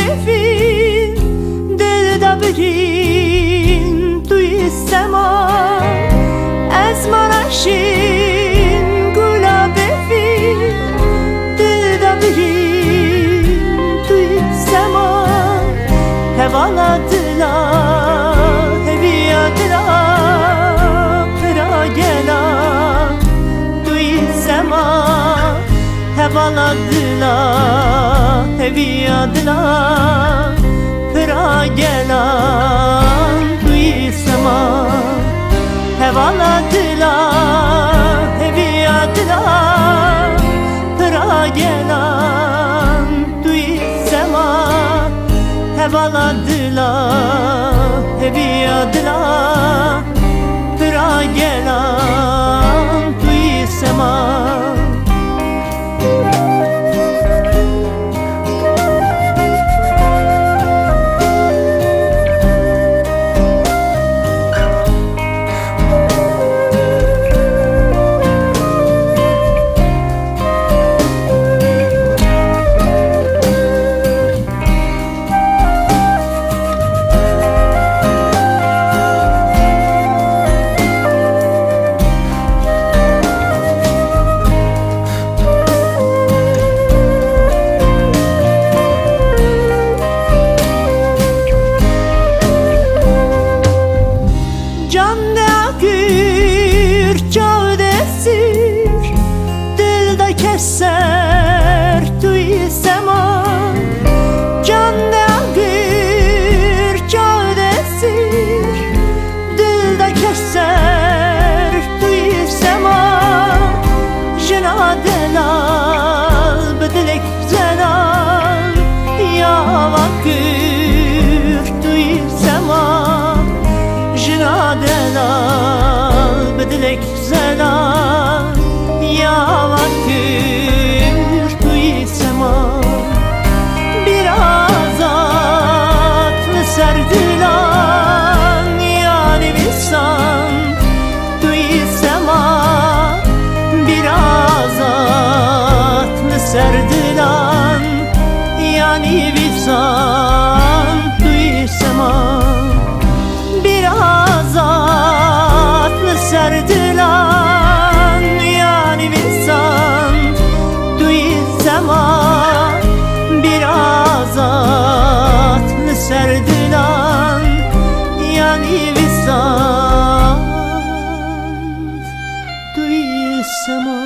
بفین دل دا برین توی سما از منشین گلا بفین دل دا برین توی سما هوالا دلا هویا دلا پرا گلا توی سما هوالا دلا هویا دلا پرا گلا توی سما هوالا دلا هویا دلا پرا گلا توی سما هوالا دلا هویا دلا پرا گلا توی سما keser توی سما جان دلگیر جاده سیر دل دا keser توی سما جنا دلال بدلک زلال یا وکر توی سما جنا دلال بدلک زلال یا وکر توی سما biraz atlı serdilan yani visan توی سما biraz atlı serdilan yani visan توی سما biraz atlı serdilan yani visan توی سما biraz atlı serdilan yani visan توی سما